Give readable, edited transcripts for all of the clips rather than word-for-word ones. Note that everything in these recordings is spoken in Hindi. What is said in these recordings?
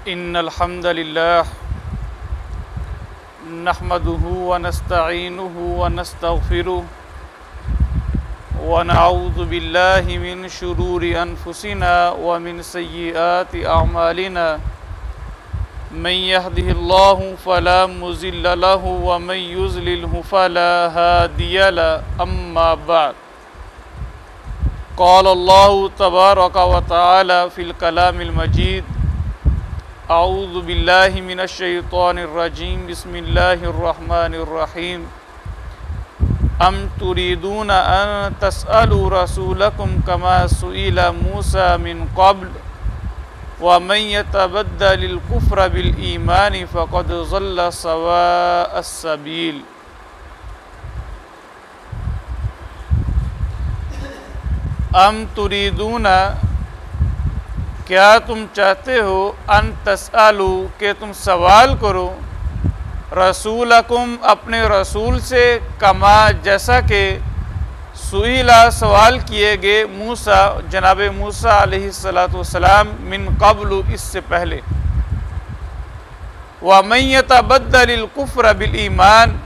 इन्नल हम्दुलिल्लाह नहमदुहु व नस्तईनुहु व नस्तगफिरुहु व नऊज़ु बिल्लाहि मिन शुरूरि अनफुसिना व मिन सय्यिआति अअमालिना मन यहदिहिल्लाहु फला मुज़िल्ल लहु व मन युज़लिलहु फला हादिय लहु अम्मा बअद क़ाल अल्लाहु तबारक व तआला फ़िल कलामिल मजीद अऊज़ु बिल्लाहि मिनश शैतानिर रजीम बिस्मिल्लाहिर रहमानिर रहीम अम तुरीदून अन तसअलू रसूलकुम कमा सुइला मूसा मिन क़ब्ल व मन यतबद्दलिल कुफ्र बिल ईमानि फ़क़द ज़ल्ल सवाअस सबील। अम तुरीदूना, क्या तुम चाहते हो, अन तसअलू के तुम सवाल करो, रसूलकुम अपने रसूल से, कमा जैसा कि सुइला सवाल किए गए मूसा जनाब मूसा अलैहिस्सलाम मिन क़ब्लु इससे पहले, व मन यतबद्दलिल कुफ्र बिल ईमान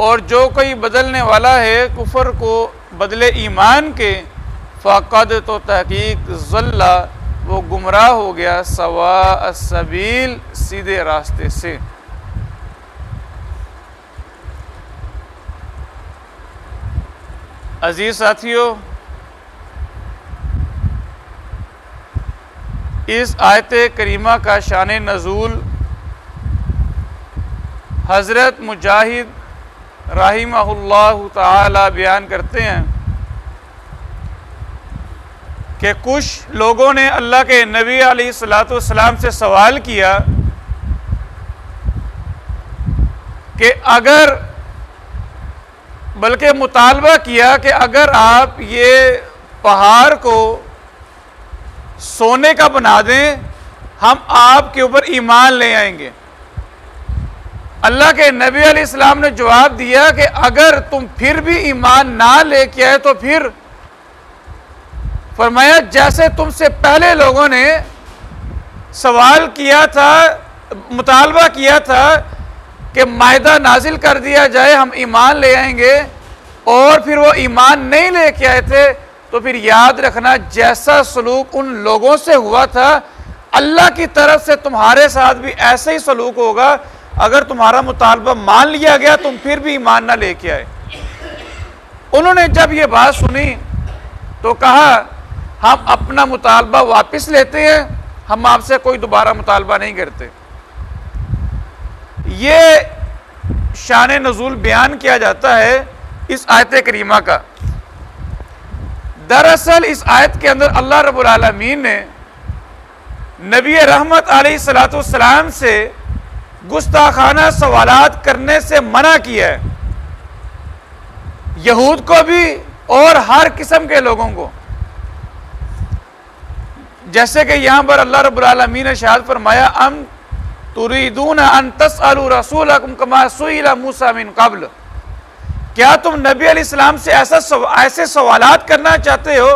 और जो कोई बदलने वाला है कुफ्र को बदले ईमान के, फ़क़द तो तहकीक ज़ल्ला वो गुमराह हो गया, सवा सबील सीधे रास्ते से। अजीज साथियों, इस आयत करीमा का शान नज़ूल हज़रत मुजाहिद रहिमहुल्लाहु ताला बयान करते हैं कि कुछ लोगों ने अल्लाह के नबी अलैहिस्सलाम से सवाल किया कि अगर, बल्कि मुतालबा किया कि अगर आप ये पहाड़ को सोने का बना दें, हम आपके ऊपर ईमान ले आएंगे। अल्लाह के नबी अलैहिस्सलाम ने जवाब दिया कि अगर तुम फिर भी ईमान ना लेके आए तो फिर, फरमाया जैसे तुमसे पहले लोगों ने सवाल किया था, मुतालबा किया था कि मायदा नाजिल कर दिया जाए, हम ईमान ले आएंगे, और फिर वो ईमान नहीं लेके आए थे, तो फिर याद रखना जैसा सलूक उन लोगों से हुआ था, अल्लाह की तरफ से तुम्हारे साथ भी ऐसा ही सलूक होगा। अगर तुम्हारा मुतालबा मान लिया गया तुम फिर भी ईमान ना लेके आए। उन्होंने जब ये बात सुनी तो कहा हम अपना मुतालबा वापस लेते हैं, हम आपसे कोई दोबारा मुतालबा नहीं करते। ये शान नज़ूल बयान किया जाता है इस आयत करीमा का। दरअसल इस आयत के अंदर अल्लाह रब्बुल आलमीन ने नबी रहमत अलैहिस्सलाम से गुस्ताखाना सवालात करने से मना किया है, यहूद को भी और हर किस्म के लोगों को। जैसे कि यहां पर अल्लाह रब्बुल आलमीन ने इरशाद फरमाया अम तुरीदून अन तसअलू रसूलकुम कमा सुइला मूसा मिन क़ब्ल, क्या तुम नबी अलैहिस्सलाम से ऐसे सवालात करना चाहते हो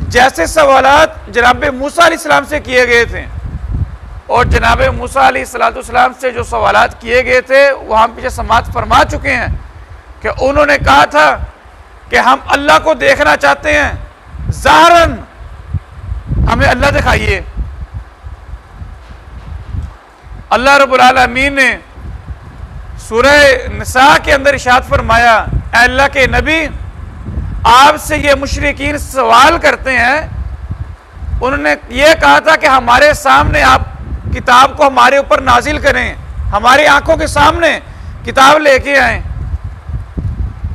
जैसे सवालात जनाब मूसा अलैहिस्सलाम से किए गए थे। और जनाब मूसा अलैहिस्सलाम से जो सवालात किए गए थे वो हम पीछे समाअत फरमा चुके हैं कि उन्होंने कहा था कि हम अल्लाह को देखना चाहते हैं, ज़ाहरन हमें अल्लाह दिखाइए। अल्लाह रब्बुल आलमीन ने सूरह निसा के अंदर इरशाद फरमाया, अल्लाह के नबी आपसे ये मुशरिकीन सवाल करते हैं, उन्होंने ये कहा था कि हमारे सामने आप किताब को हमारे ऊपर नाजिल करें, हमारी आंखों के सामने किताब लेके आए।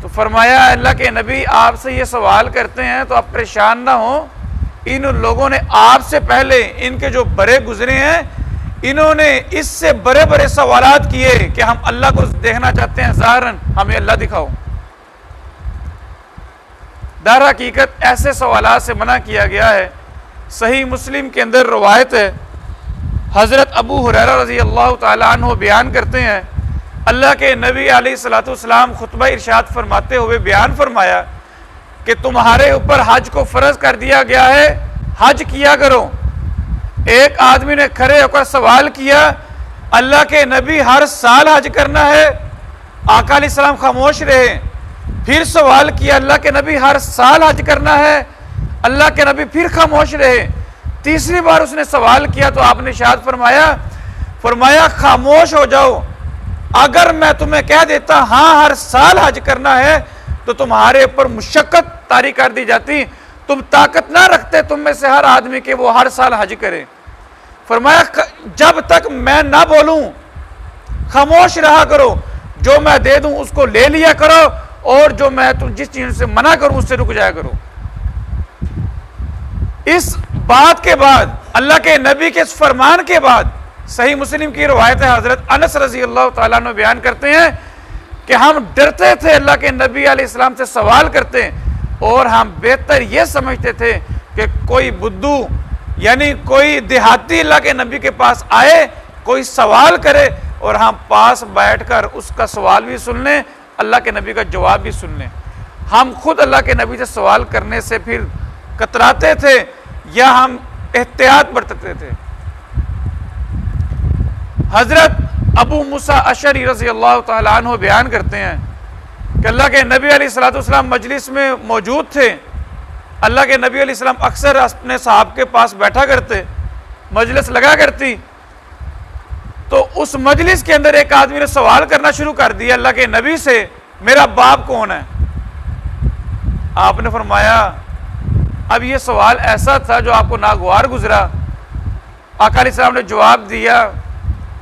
तो फरमाया अल्लाह के नबी आपसे ये सवाल करते हैं तो आप परेशान ना हो, इन लोगों ने आपसे पहले, इनके जो बड़े गुजरे हैं, इन्होंने इससे बड़े बड़े सवालात किए कि हम अल्लाह को देखना चाहते हैं, ज़ाहरन हमें अल्लाह दिखाओ। दर हकीकत ऐसे सवालात से मना किया गया है। सही मुस्लिम के अंदर रवायत है, हज़रत अबू हुरैरा रज़ी अल्लाह ताला अन्हु बयान करते हैं, अल्लाह के नबी अलैहिस्सलाम खुतबा इरशाद फरमाते हुए बयान फरमाया कि तुम्हारे ऊपर हज को फ़र्ज कर दिया गया है, हज किया करो। एक आदमी ने खड़े होकर सवाल किया, अल्लाह के नबी हर साल हज करना है? आका अलैहिस्सलाम खामोश रहे। फिर सवाल किया, अल्लाह के नबी हर साल हज करना है? अल्लाह के नबी फिर खामोश रहे। तीसरी बार उसने सवाल किया तो आपने इरशाद फरमाया खामोश हो जाओ, अगर मैं तुम्हें कह देता हाँ हर साल हज करना है तो तुम्हारे ऊपर मुशक्कत तारी कर दी जाती, तुम ताकत ना रखते तुम में से हर आदमी के वो हर साल हज करे। फरमाया जब तक मैं ना बोलूं खामोश रहा करो, जो मैं दे दूं उसको ले लिया करो, और जो मैं तुम जिस चीज से मना करूं उससे रुक जाया करो। इस बात के बाद, अल्लाह के नबी के इस फरमान के बाद, सही मुस्लिम की रवायत है, हजरत अनस रजी अल्लाह तआला अन्हु बयान करते हैं कि हम डरते थे अल्लाह के नबी अलैहिस्सलाम से सवाल करते, और हम बेहतर यह समझते थे कि कोई बुद्धू यानी कोई देहाती अल्लाह के नबी के पास आए, कोई सवाल करे और हम पास बैठकर उसका सवाल भी सुन लें, अल्लाह के नबी का जवाब भी सुन लें। हम खुद अल्लाह के नबी से सवाल करने से फिर कतराते थे या हम एहतियात बरतते थे। हजरत अबू मूसा अशरी रज़ी अल्लाह तआला अन्हु बयान करते हैं कि अल्लाह के नबी अलैहिस्सलाम मजलिस में मौजूद थे। अल्लाह के नबी अलैहिस्सलाम अक्सर अपने साहब के पास बैठा करते, मजलिस लगा करती, तो उस मजलिस के अंदर एक आदमी ने सवाल करना शुरू कर दिया अल्लाह के नबी से, मेरा बाप कौन है? आपने फरमाया, अब यह सवाल ऐसा था जो आपको नागवार गुजरा। आका अलैहिस्सलाम ने जवाब दिया,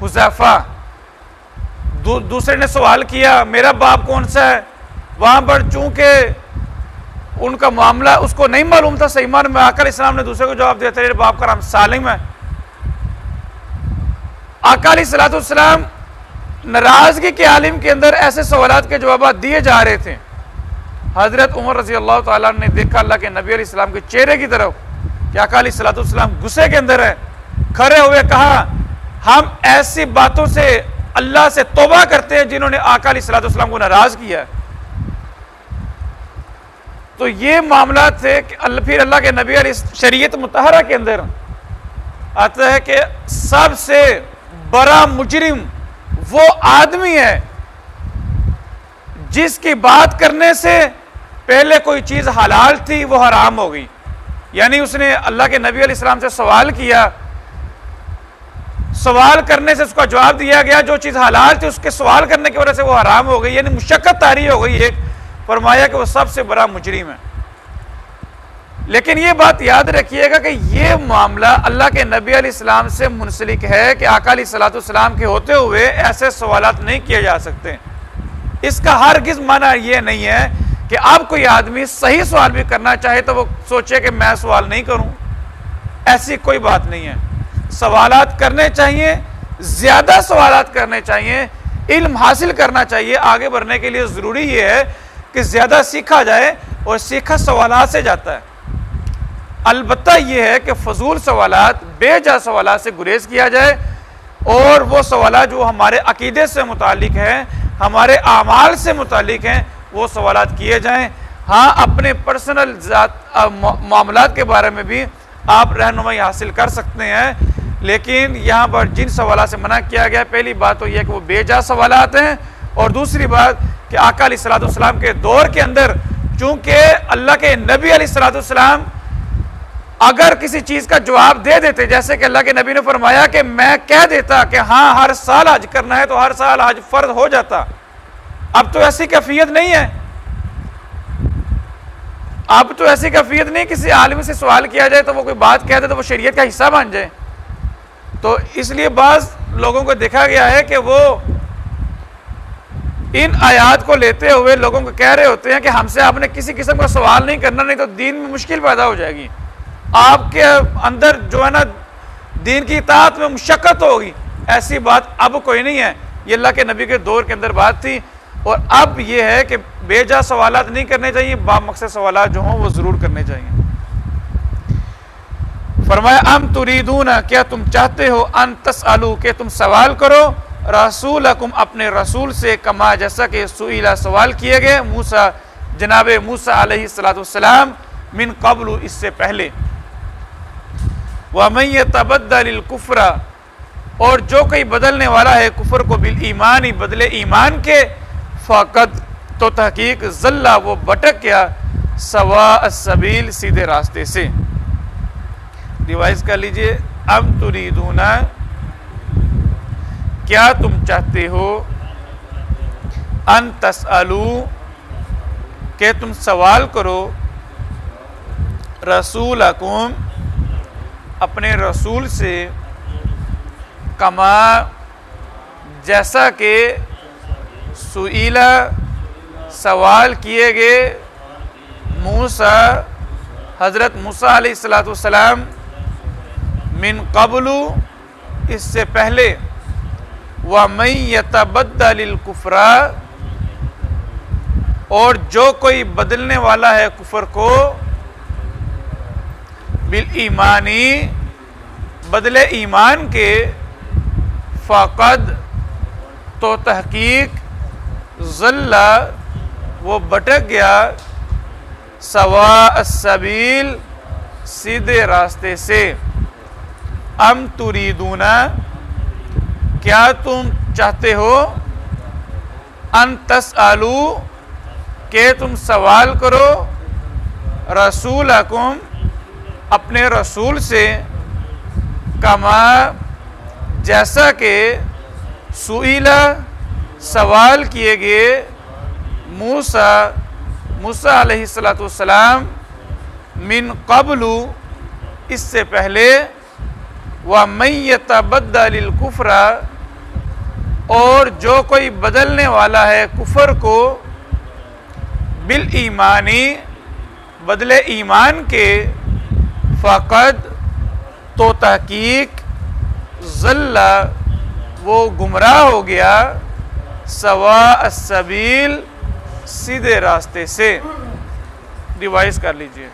हुज़ैफा। दूसरे ने सवाल किया, मेरा बाप कौन सा है? वहां पर चूंकि उनका मामला उसको नहीं मालूम था सही मायने में, आका अलैहिस्सलाम ने दूसरे को जवाब दिया, तेरे बाप का नाम सालिम है। आका अलैहिस्सलाम नाराजगी के आलिम के अंदर ऐसे सवालात के जवाब दिए जा रहे थे। हजरत उमर रजी अल्लाह तआला ने देखा अल्लाह के नबी अलैहिस्सलाम के चेहरे की तरफ कि आका अलैहिस्सलाम गुस्से के अंदर है, खड़े हुए कहा, हम ऐसी बातों से अल्लाह से तौबा करते हैं जिन्होंने आका अलैहिस्सलाम को नाराज किया है। तो ये मामला थे कि फिर अल्लाह के नबी शरीयत मुतहरा के अंदर आता है कि सबसे बड़ा मुजरिम वो आदमी है जिसकी बात करने से पहले कोई चीज हलाल थी वो हराम हो गई। यानी उसने अल्लाह के नबी अलैहिस्सलाम से सवाल किया, सवाल करने से उसका जवाब दिया गया, जो चीज हलाल थी उसके सवाल करने की वजह से वो हराम हो गई, यानी मुशक्कत तारी हो गई। एक फरमाया कि वो सबसे बड़ा मुजरिम है। लेकिन ये बात याद रखिएगा कि ये मामला अल्लाह के नबी अलैहिस्सलाम से मुंसलिक है कि आका अलैहिस्सलाम के होते हुए ऐसे सवालात नहीं किए जा सकते। इसका हरगिज़ माना ये नहीं है कि अब कोई आदमी सही सवाल भी करना चाहे तो वो सोचे कि मैं सवाल नहीं करूं, ऐसी कोई बात नहीं है। सवालात करने चाहिए, ज्यादा सवालात करने चाहिए, इल्म हासिल करना चाहिए। आगे बढ़ने के लिए जरूरी ये है कि ज्यादा सीखा जाए, और सीखा सवालात से जाता है। अलबत्ता यह है कि फजूल सवालात, बेजा सवालात से गुरेज किया जाए, और वो सवालात जो हमारे अकीदे से मुतालिक हैं, हमारे आमाल से मुतालिक हैं, वो सवालात किए जाएं। हाँ, अपने पर्सनल मामलात के बारे में भी आप रहनुमाई हासिल कर सकते हैं, लेकिन यहाँ पर जिन सवालात से मना किया गया, पहली बात तो यह है कि वो बेजा सवालात हैं, और दूसरी बात कि आका अलैहिस्सलाम के दौर के अंदर चूंकि अल्लाह के नबी अलैहिस्सलाम अगर किसी चीज का जवाब दे देते, जैसे कि अल्लाह के नबी ने फरमाया कि मैं कह देता कि हाँ हर साल हज करना है, तो हर साल हज फर्ज हो जाता। अब तो ऐसी कैफियत नहीं है, अब तो ऐसी कैफियत नहीं किसी आलिम से सवाल किया जाए तो वो कोई बात कह दे तो वो शरीयत का हिस्सा बन जाए। तो इसलिए बाज लोगों को देखा गया है कि वो इन आयात को लेते हुए लोगों को कह रहे होते हैं कि हमसे आपने किसी किस्म का सवाल नहीं करना, नहीं तो दीन में मुश्किल पैदा हो जाएगी, आपके अंदर जो है ना दीन की इताअत में मुशक्कत होगी। ऐसी बात अब कोई नहीं है, ये अल्लाह के नबी के दौर के अंदर बात थी, और अब ये है कि बेजा सवालात नहीं करने चाहिए, बामकसद सवालात जो हों वो जरूर करने चाहिए। फरमाया अम तुरीदूना, क्या तुम चाहते हो, अन तसअलू, के तुम सवाल करो, रसूलकुम, अपने रसूल से, कमा, जैसा कि सुईला, सवाल किए गए, मूसा, जनाबे मूसा अलैहिस्सलाम, मिन कब्लु, इससे पहले। वमन यतबद्दलिल कुफ्रा, और जो कोई बदलने वाला है कुफर को बिल ईमान ही बदले ईमान के, फ़क़द तो तहकीक ज़ल्ला वो भटक गया, सवा अस्सबील सीधे रास्ते से। रिवाइज कर लीजिए, अम तुरीदूना क्या तुम चाहते हो, अन तसअलू के तुम सवाल करो, रसूलकुम अपने रसूल से, कमा जैसा कि सुईला सवाल किए गए मूसा हज़रत मूसा अलैहिस्सलाम मिन क़ब्लु इससे पहले, व मन यतबद्दलिल कुफ्रा और जो कोई बदलने वाला है कुफर को बिल ईमानी बदले ईमान के, फ़क़द तो तहकीक ज़ल्ला वो भटक गया, सवा अस्सबील सीधे रास्ते से। अम तुरीदूना क्या तुम चाहते हो, अन तसअलू के तुम सवाल करो, रसूलकुम अपने रसूल से, कमा जैसा कि सुईला सवाल किए गए मूसा अलैहिस्सलाम मिन क़ब्लु इससे पहले, व मन यतबद्दलिल कुफ्रा और जो कोई बदलने वाला है कुफर को बिल ईमानी बदले ईमान के, फ़क़द तो तहकीक ज़ल्ला वो गुमराह हो गया, सवा अस्सबील सीधे रास्ते से। रिवाइज कर लीजिए।